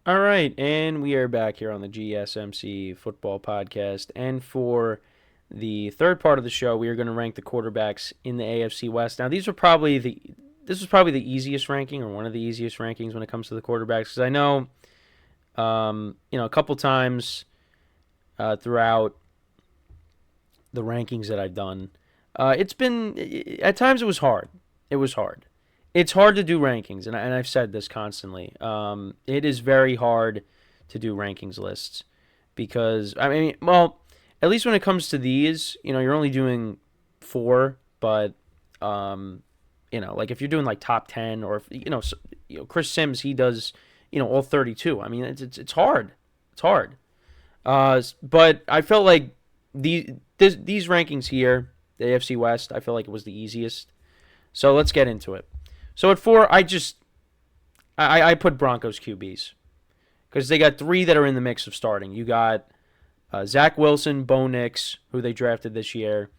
All right, and we are back here on the GSMC Football Podcast. And for the third part of the show, we are going to rank the quarterbacks in the AFC West. Now, this was probably the easiest ranking, or one of the easiest rankings when it comes to the quarterbacks, because I know, a couple times throughout the rankings that I've done, it's been at times it was hard. It was hard. It's hard to do rankings, and I've said this constantly. It is very hard to do rankings lists because at least when it comes to these, you're only doing four, but like if you're doing like top 10 or if, Chris Sims he does all 32. I mean it's hard. It's hard. But I felt like these rankings here, the AFC West, I feel like it was the easiest. So let's get into it. So at four, I put Broncos QBs because they got three that are in the mix of starting. You got Zach Wilson, Bo Nix, who they drafted this year,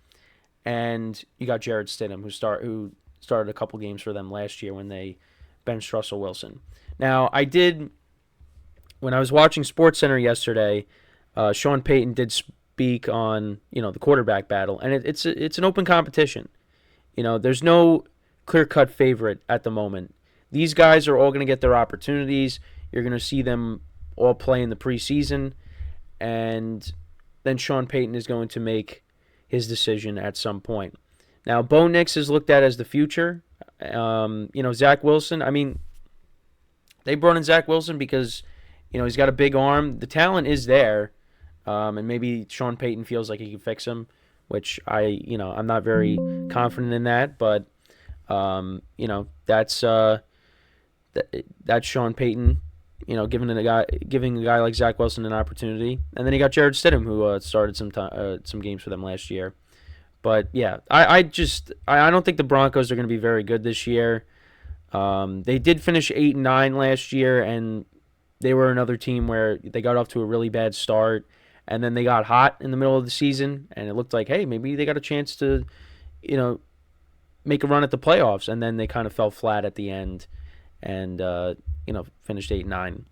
and you got Jared Stidham, who started a couple games for them last year when they benched Russell Wilson. Now when I was watching SportsCenter yesterday, Sean Payton did speak on the quarterback battle, and it's an open competition. There's no clear-cut favorite at the moment. These guys are all going to get their opportunities. You're going to see them all play in the preseason, and then Sean Payton is going to make his decision at some point. Now, Bo Nix is looked at as the future. Zach Wilson, they brought in Zach Wilson because, he's got a big arm. The talent is there, and maybe Sean Payton feels like he can fix him, which I'm not very confident in that, but that's Sean Payton, giving a guy like Zach Wilson an opportunity, and then he got Jared Stidham, who started some games for them last year. But yeah, I don't think the Broncos are going to be very good this year. They did finish 8-9 last year, and they were another team where they got off to a really bad start, and then they got hot in the middle of the season, and it looked like, hey, maybe they got a chance to, make a run at the playoffs, and then they kind of fell flat at the end and finished 8-9.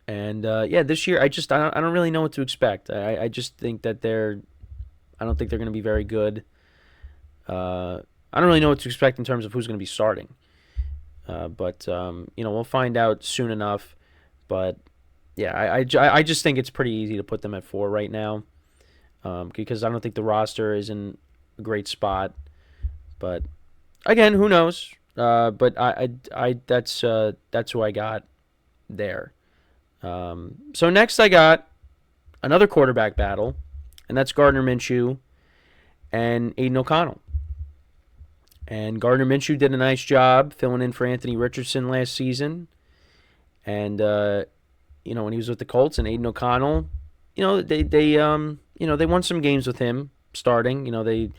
And this year I don't really know what to expect. I just think that I don't think they're going to be very good. I don't really know what to expect in terms of who's going to be starting. But we'll find out soon enough. But yeah, I just think it's pretty easy to put them at 4 right now, because I don't think the roster is in a great spot. But again, who knows? But that's who I got there. So next I got another quarterback battle, and that's Gardner Minshew and Aidan O'Connell. And Gardner Minshew did a nice job filling in for Anthony Richardson last season. And when he was with the Colts, and Aidan O'Connell, they won some games with him starting. They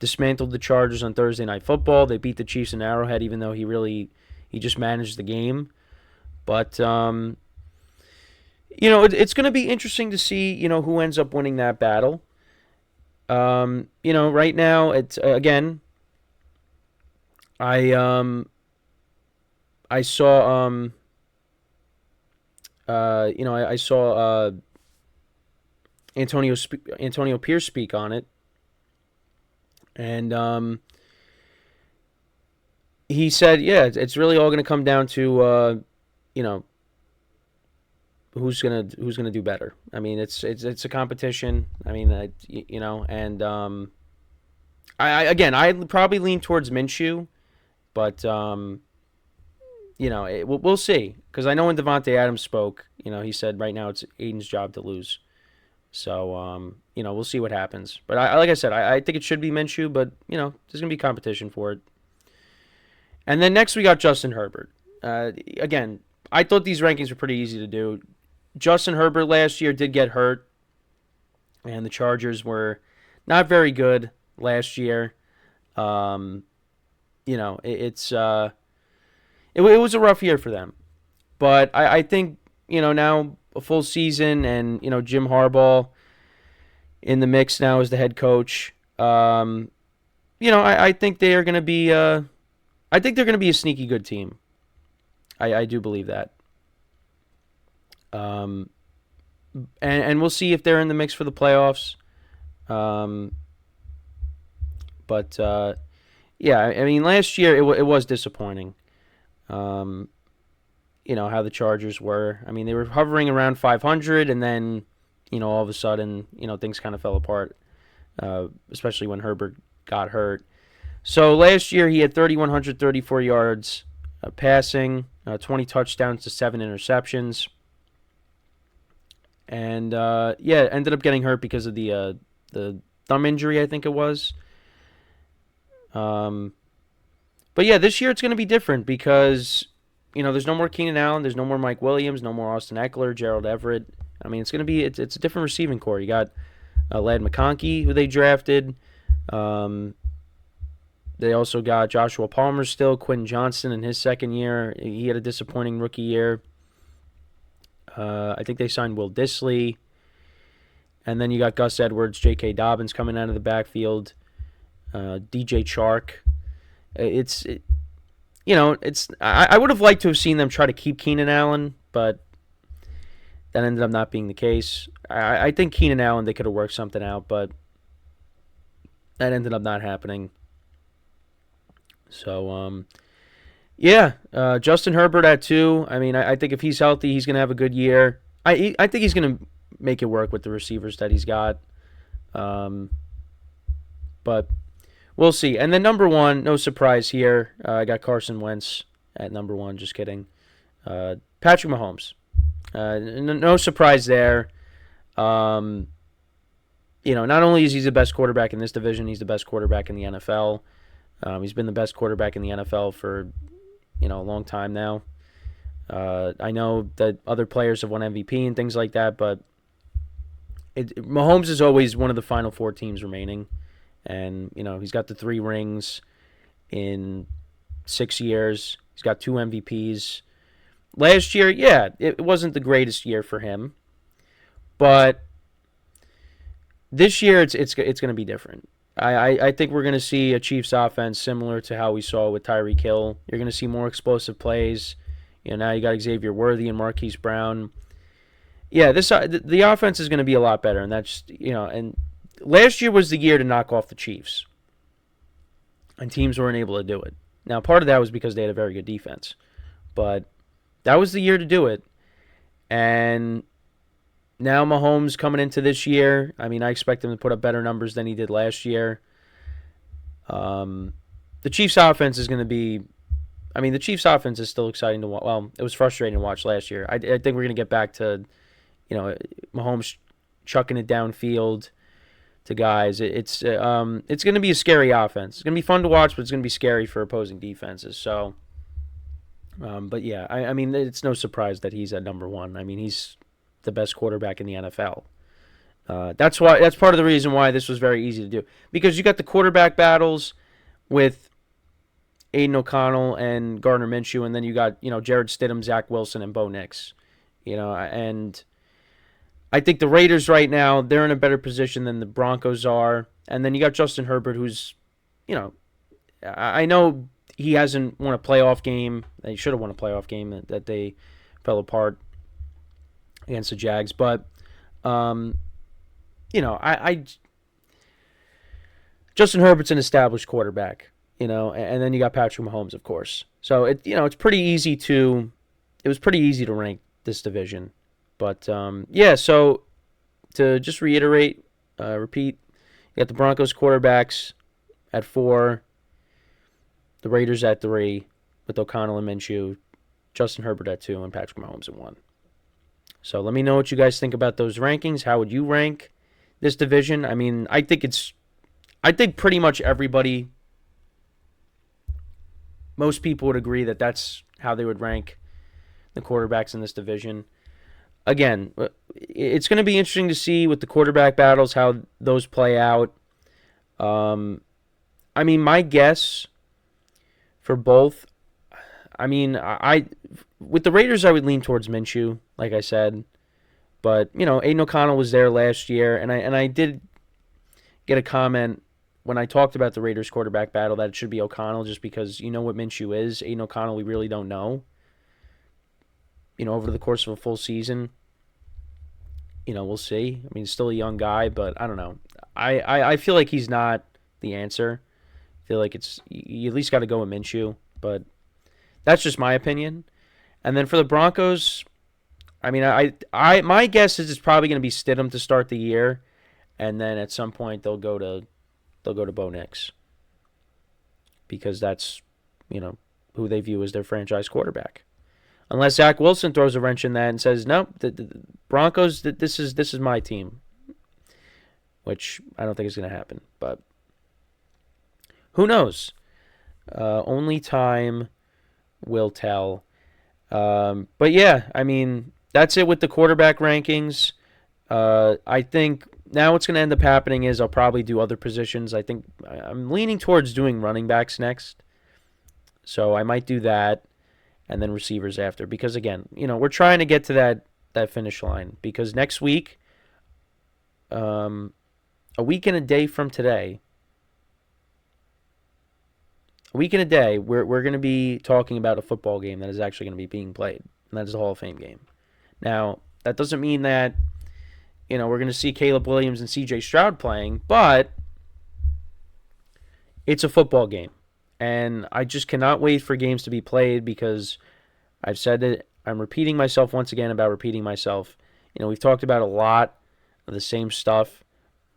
dismantled the Chargers on Thursday Night Football. They beat the Chiefs in Arrowhead, even though he just managed the game. But it's going to be interesting to see who ends up winning that battle. Right now it's again. I saw I saw Antonio Pierce speak on it, and he said, yeah, it's really all going to come down to who's gonna do better. I mean, it's a competition. I mean, and I probably lean towards Minshew, but we'll see, because I know when Devontae Adams spoke, he said right now it's Aidan's job to lose. So we'll see what happens. But like I said, I think it should be Minshew, but there's gonna be competition for it. And then next we got Justin Herbert. Again, I thought these rankings were pretty easy to do. Justin Herbert last year did get hurt, and the Chargers were not very good last year. It was a rough year for them. But I think, now a full season and, Jim Harbaugh in the mix now as the head coach, I think they are going to be I think they're going to be a sneaky good team. I do believe that. And we'll see if they're in the mix for the playoffs. But yeah, I mean, last year it was disappointing. How the Chargers were. I mean, they were hovering around 500, and then, all of a sudden, things kind of fell apart, especially when Herbert got hurt. So last year he had 3,134 yards passing, 20 touchdowns to 7 interceptions. And, ended up getting hurt because of the thumb injury, I think it was. But yeah, this year it's going to be different because, there's no more Keenan Allen, there's no more Mike Williams, no more Austin Eckler, Gerald Everett. I mean, it's a different receiving core. You got Ladd McConkey, who they drafted. They also got Joshua Palmer still, Quentin Johnston in his second year. He had a disappointing rookie year. I think they signed Will Dissly. And then you got Gus Edwards, J.K. Dobbins coming out of the backfield. DJ Chark. I would have liked to have seen them try to keep Keenan Allen, but that ended up not being the case. I think Keenan Allen, they could have worked something out, but that ended up not happening. So, Justin Herbert at 2. I mean, I think if he's healthy, he's going to have a good year. I think he's going to make it work with the receivers that he's got. But we'll see. And then number 1, no surprise here. I got Carson Wentz at number 1. Just kidding. Patrick Mahomes. No surprise there. Not only is he the best quarterback in this division, he's the best quarterback in the NFL. He's been the best quarterback in the NFL for, a long time now. I know that other players have won MVP and things like that, but Mahomes is always one of the final 4 teams remaining. And, he's got the 3 rings in 6 years. He's got 2 MVPs. Last year, it wasn't the greatest year for him. But this year, it's going to be different. I think we're going to see a Chiefs offense similar to how we saw with Tyreek Hill. You're going to see more explosive plays. Now you got Xavier Worthy and Marquise Brown. Yeah, the offense is going to be a lot better, and that's and last year was the year to knock off the Chiefs, and teams weren't able to do it. Now, part of that was because they had a very good defense, but that was the year to do it. And now Mahomes coming into this year, I mean, I expect him to put up better numbers than he did last year. The Chiefs' offense is going to be, the Chiefs' offense is still exciting to watch. Well, it was frustrating to watch last year. I think we're going to get back to, Mahomes chucking it downfield to guys. It's going to be a scary offense. It's going to be fun to watch, but it's going to be scary for opposing defenses. So, but yeah, I mean, it's no surprise that he's at number 1. I mean, he's the best quarterback in the NFL. That's part of the reason why this was very easy to do, because you got the quarterback battles with AidanO'Connell and Gardner Minshew, and then you got Jared Stidham, Zach Wilson, and Bo Nix. And I think the Raiders right now, they're in a better position than the Broncos are. And then you got Justin Herbert, who's, I know he hasn't won a playoff game. They should have won a playoff game that they fell apart against the Jags. But, Justin Herbert's an established quarterback, and then you got Patrick Mahomes, of course. So, it was pretty easy to rank this division. But, so to just repeat, you got the Broncos quarterbacks at 4, the Raiders at 3, with O'Connell and Minshew, Justin Herbert at 2, and Patrick Mahomes at 1. So let me know what you guys think about those rankings. How would you rank this division? I mean, I think pretty much everybody, most people would agree that that's how they would rank the quarterbacks in this division. Again, it's going to be interesting to see with the quarterback battles how those play out. I mean, my guess for both, with the Raiders, I would lean towards Minshew, like I said. But, Aidan O'Connell was there last year, and I did get a comment when I talked about the Raiders quarterback battle that it should be O'Connell, just because you know what Minshew is. Aidan O'Connell, we really don't know. Over the course of a full season. We'll see. I mean, he's still a young guy, but I don't know. I feel like he's not the answer. I feel like you at least got to go with Minshew, but that's just my opinion. And then for the Broncos, I mean, my guess is it's probably going to be Stidham to start the year, and then at some point they'll go to Bo Nix because that's who they view as their franchise quarterback. Unless Zach Wilson throws a wrench in that and says, "No, the Broncos, this is my team," which I don't think is going to happen. But who knows? Only time will tell. But yeah, I mean, that's it with the quarterback rankings. I think now what's going to end up happening is I'll probably do other positions. I think I'm leaning towards doing running backs next. So I might do that and then receivers after. Because, again, we're trying to get to that finish line. Because next week, a week and a day from today, we're going to be talking about a football game that is actually going to be being played. And that is the Hall of Fame game. Now, that doesn't mean that, we're going to see Caleb Williams and C.J. Stroud playing, but it's a football game. And I just cannot wait for games to be played because I've said it. I'm repeating myself once again about repeating myself. We've talked about a lot of the same stuff,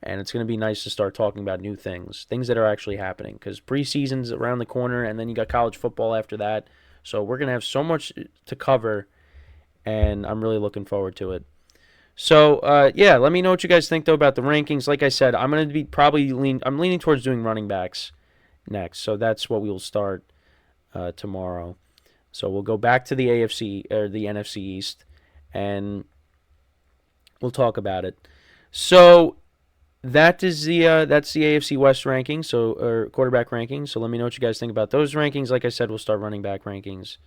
and it's going to be nice to start talking about new things that are actually happening because preseason's around the corner, and then you got college football after that. So we're going to have so much to cover, and I'm really looking forward to it. So, let me know what you guys think, though, about the rankings. Like I said, I'm going to be I'm leaning towards doing running backs next. So that's what we will start tomorrow. So we'll go back to the AFC or the NFC East, and we'll talk about it. So that's the AFC West ranking, or quarterback rankings. So let me know what you guys think about those rankings. Like I said, we'll start running back rankings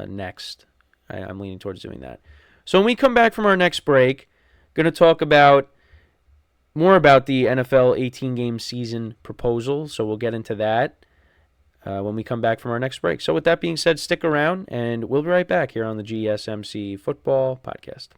next. I'm leaning towards doing that. So when we come back from our next break, going to talk more about the NFL 18-game season proposal. So we'll get into that when we come back from our next break. So with that being said, stick around, and we'll be right back here on the GSMC Football Podcast.